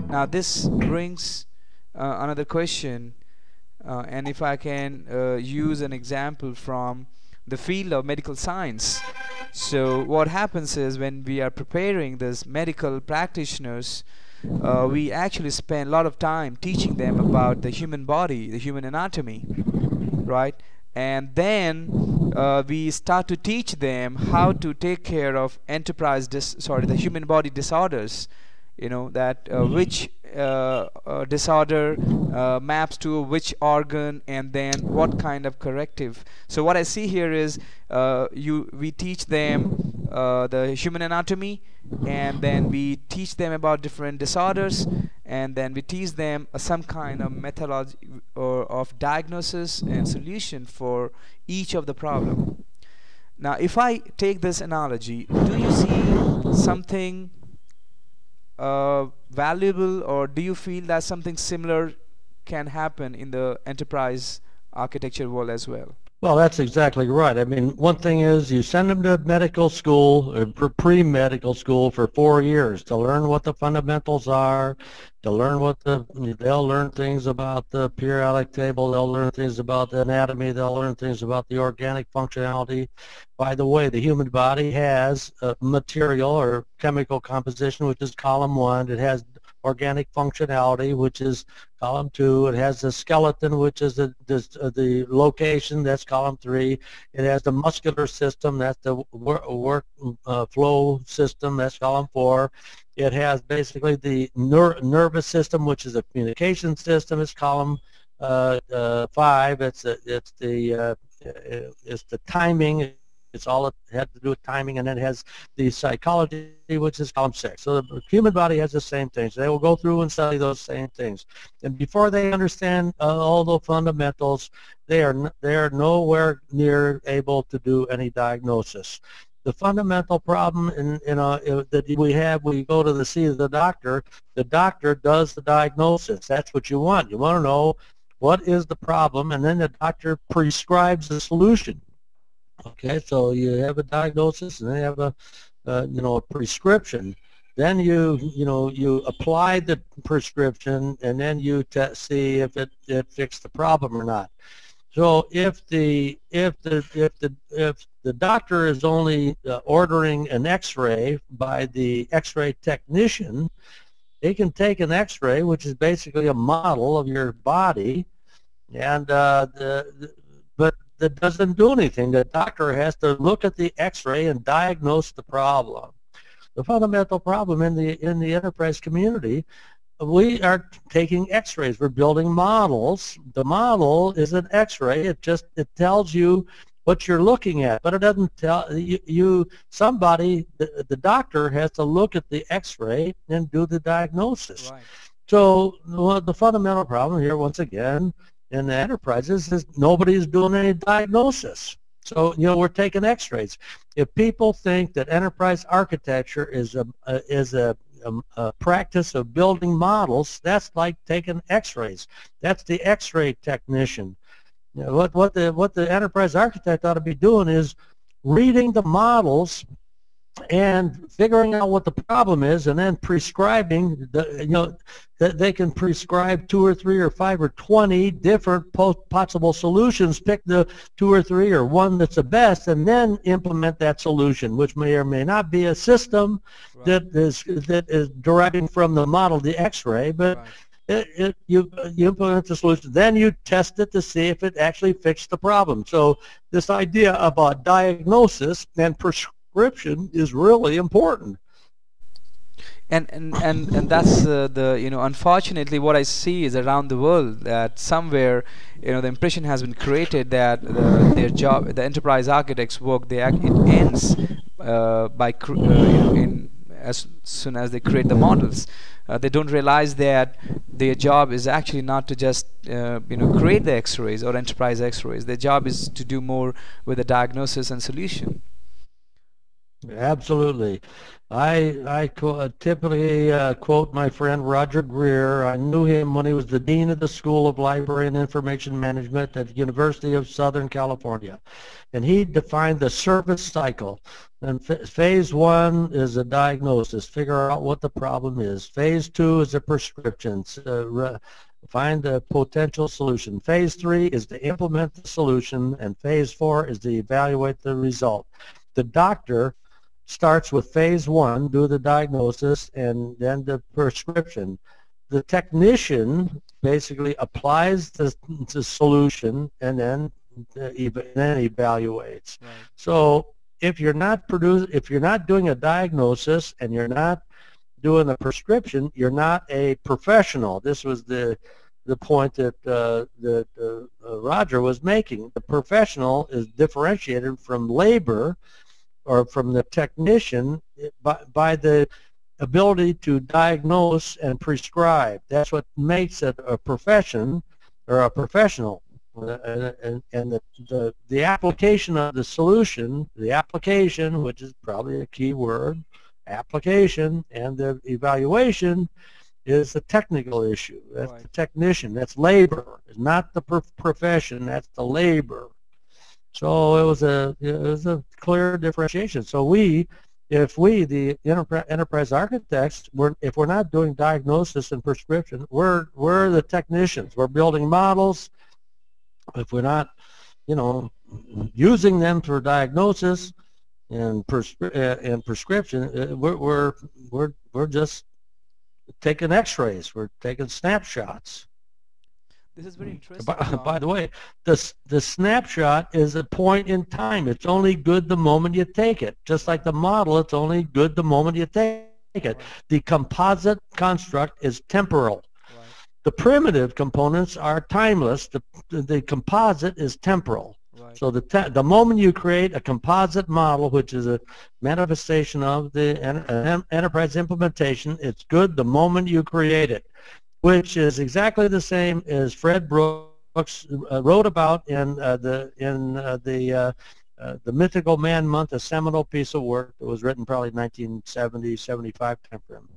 Now this brings another question, and if I can use an example from the field of medical science. So what happens is, when we are preparing this medical practitioners, we actually spend a lot of time teaching them about the human body, the human anatomy, right? And then we start to teach them how to take care of the human body disorders, you know, that which disorder maps to which organ, and then what kind of corrective. So what I see here is we teach them the human anatomy, and then we teach them about different disorders, and then we teach them some kind of methodology or of diagnosis and solution for each of the problem. Now if I take this analogy, do you see something valuable, or do you feel that something similar can happen in the enterprise architecture world as well? Well, that's exactly right. I mean, one thing is you send them to medical school or pre-medical school for 4 years to learn what the fundamentals are, to learn they'll learn things about the periodic table, they'll learn things about the anatomy, they'll learn things about the organic functionality. By the way, the human body has a material or chemical composition, which is column 1. It has organic functionality, which is column 2. It has the skeleton, which is the location, that's column 3. It has the muscular system, that's the flow system, that's column 4. It has basically the nervous system, which is a communication system, it's column 5. It's the timing. It's all it had to do with timing, and then it has the psychology, which is column 6. So the human body has the same things. They will go through and study those same things, and before they understand all the fundamentals, they are nowhere near able to do any diagnosis. The fundamental problem that we have, we go to see the doctor does the diagnosis. That's what you want. You want to know what is the problem, and then the doctor prescribes the solution. Okay, so you have a diagnosis, and then you have a prescription. Then you apply the prescription, and then you see if it fixed the problem or not. So if the doctor is only ordering an X-ray by the X-ray technician, they can take an X-ray, which is basically a model of your body, and but that doesn't do anything. The doctor has to look at the X-ray and diagnose the problem. The fundamental problem in the enterprise community, we are taking X-rays. We're building models. The model is an X-ray. It tells you what you're looking at, but it doesn't tell you. Somebody, the doctor has to look at the X-ray and do the diagnosis. Right. So the fundamental problem here, once again, in the enterprises is nobody's doing any diagnosis. So we're taking X-rays. If people think that enterprise architecture is a practice of building models, that's like taking X-rays. That's the X-ray technician. What the enterprise architect ought to be doing is reading the models and figuring out what the problem is, and then prescribing. That they can prescribe 2 or 3 or 5 or 20 different possible solutions. Pick the 2 or 3 or one that's the best, and then implement that solution, which may or may not be a system that is deriving from the model, the X-ray, but you implement the solution, then you test it to see if it actually fixed the problem. So this idea about diagnosis and prescription is really important. And that's unfortunately what I see is around the world, that somewhere the impression has been created that their job, the enterprise architects' work, it ends by as soon as they create the models. They don't realize that their job is actually not to just create the X-rays or enterprise X-rays. Their job is to do more with the diagnosis and solution. Absolutely. I typically quote my friend Roger Greer. I knew him when he was the dean of the School of Library and Information Management at the University of Southern California. And he defined the service cycle. And phase one is a diagnosis, figure out what the problem is. Phase two is a prescription, find the potential solution. Phase three is to implement the solution, and phase four is to evaluate the result. The doctor starts with phase one, do the diagnosis, and then the prescription. The technician basically applies the solution and then evaluates. Right. So if you're not doing a diagnosis and you're not doing a prescription, you're not a professional. This was the point that Roger was making. The professional is differentiated from labor or from the technician by the ability to diagnose and prescribe. That's what makes it a profession or a professional. And the application of the solution, the application, which is probably a key word, application, and the evaluation is the technical issue. That's right. The technician. That's labor. It's not the profession. That's the labor. So it was a clear differentiation. So if we, the enterprise architects, if we're not doing diagnosis and prescription, we're the technicians. We're building models. If we're not, using them for diagnosis and prescription, we're just taking X-rays. We're taking snapshots. This is very interesting. By the way, the snapshot is a point in time. It's only good the moment you take it. Just like the model, it's only good the moment you take it. Right. The composite construct is temporal. Right. The primitive components are timeless. The composite is temporal. Right. So the moment you create a composite model, which is a manifestation of the enterprise implementation, it's good the moment you create it, which is exactly the same as Fred Brooks wrote about in the Mythical Man Month, a seminal piece of work that was written probably 1970, 75 timeframe.